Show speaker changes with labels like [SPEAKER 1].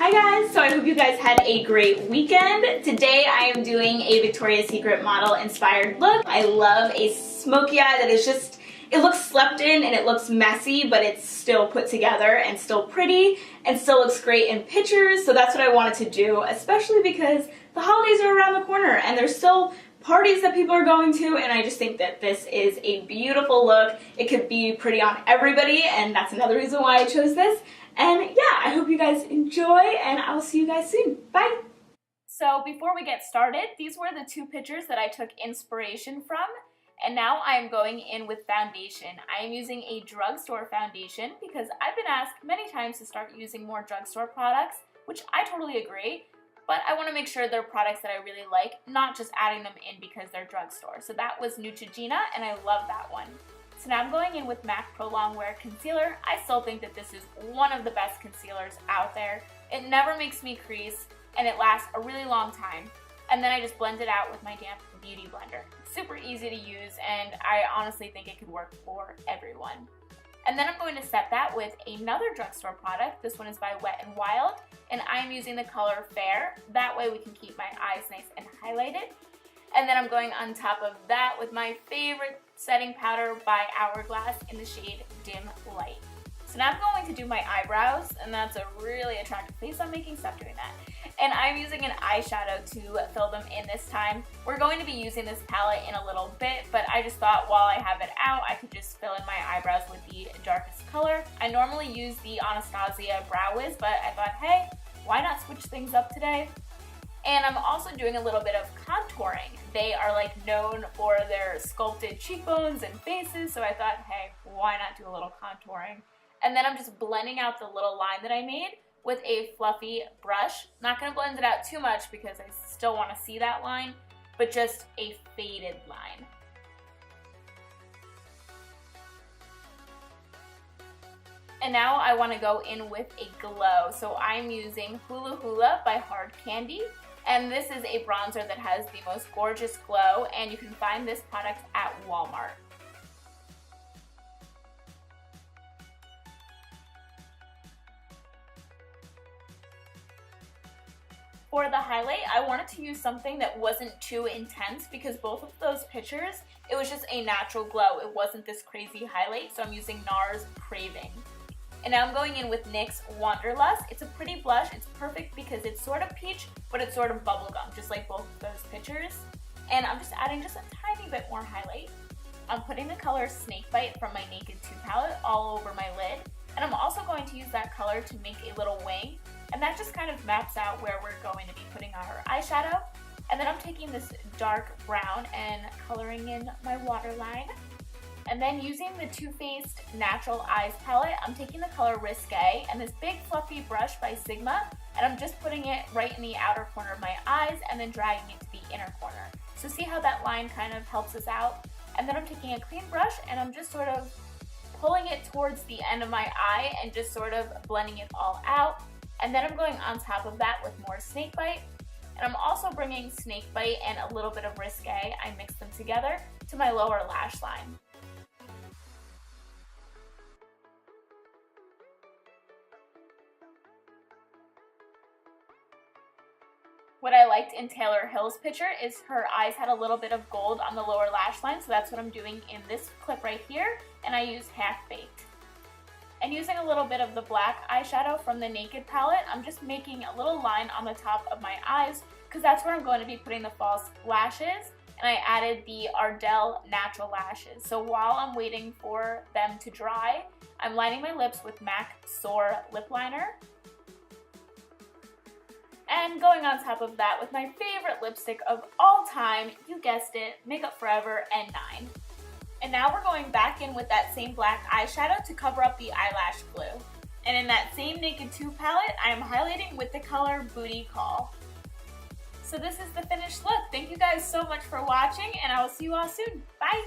[SPEAKER 1] Hi guys, so I hope you guys had a great weekend. Today I am doing a Victoria's Secret model inspired look. I love a smoky eye that is just, it looks slept in and it looks messy, but it's still put together and still pretty and still looks great in pictures. So that's what I wanted to do, especially because the holidays are around the corner and there's still parties that people are going to, and I just think that this is a beautiful look. It could be pretty on everybody, and that's another reason why I chose this. And yeah, I hope you guys enjoy, and I'll see you guys soon. Bye! So before we get started, these were the two pictures that I took inspiration from, and now I am going in with foundation. I am using a drugstore foundation because I've been asked many times to start using more drugstore products, which I totally agree. But I want to make sure they're products that I really like, not just adding them in because they're drugstore. So that was Neutrogena, and I love that one. So now I'm going in with MAC Pro Longwear Concealer. I still think that this is one of the best concealers out there. It never makes me crease, and it lasts a really long time. And then I just blend it out with my damp beauty blender. Super easy to use, and I honestly think it could work for everyone. And then I'm going to set that with another drugstore product. This one is by Wet n Wild, and I'm using the color Fair. That way we can keep my eyes nice and highlighted. And then I'm going on top of that with my favorite setting powder by Hourglass in the shade Dim Light. So now I'm going to do my eyebrows, and that's a really attractive face I'm making. Stop doing that. And I'm using an eyeshadow to fill them in this time. We're going to be using this palette in a little bit, but I just thought while I have it out, I could just fill in my eyebrows with the darkest color. I normally use the Anastasia Brow Wiz, but I thought, hey, why not switch things up today? And I'm also doing a little bit of contouring. They are like known for their sculpted cheekbones and faces, so I thought, hey, why not do a little contouring? And then I'm just blending out the little line that I made with a fluffy brush. Not gonna blend it out too much because I still wanna see that line, but just a faded line. And now I wanna go in with a glow. So I'm using Hula Hula by Hard Candy. And this is a bronzer that has the most gorgeous glow, and you can find this product at Walmart. For the highlight, I wanted to use something that wasn't too intense because both of those pictures, it was just a natural glow. It wasn't this crazy highlight, so I'm using NARS Craving. And now I'm going in with NYX Wanderlust. It's a pretty blush. It's perfect because it's sort of peach, but it's sort of bubblegum, just like both of those pictures. And I'm just adding just a tiny bit more highlight. I'm putting the color Snakebite from my Naked 2 palette all over my lid. And I'm also going to use that color to make a little wing. And that just kind of maps out where we're going to be putting our eyeshadow. And then I'm taking this dark brown and coloring in my waterline. And then using the Too Faced Natural Eyes palette, I'm taking the color Risque and this big fluffy brush by Sigma, and I'm just putting it right in the outer corner of my eyes and then dragging it to the inner corner. So see how that line kind of helps us out? And then I'm taking a clean brush and I'm just sort of pulling it towards the end of my eye and just sort of blending it all out. And then I'm going on top of that with more Snakebite. And I'm also bringing Snakebite and a little bit of Risque, I mix them together, to my lower lash line. What I liked in Taylor Hill's picture is her eyes had a little bit of gold on the lower lash line, so that's what I'm doing in this clip right here, and I use Half Baked. And using a little bit of the black eyeshadow from the Naked palette, I'm just making a little line on the top of my eyes because that's where I'm going to be putting the false lashes, and I added the Ardell Natural Lashes. So while I'm waiting for them to dry, I'm lining my lips with MAC Soar Lip Liner. And going on top of that with my favorite lipstick of all time, you guessed it, Makeup Forever N9. And now we're going back in with that same black eyeshadow to cover up the eyelash glue. And in that same Naked 2 palette, I am highlighting with the color Booty Call. So this is the finished look. Thank you guys so much for watching, and I will see you all soon. Bye!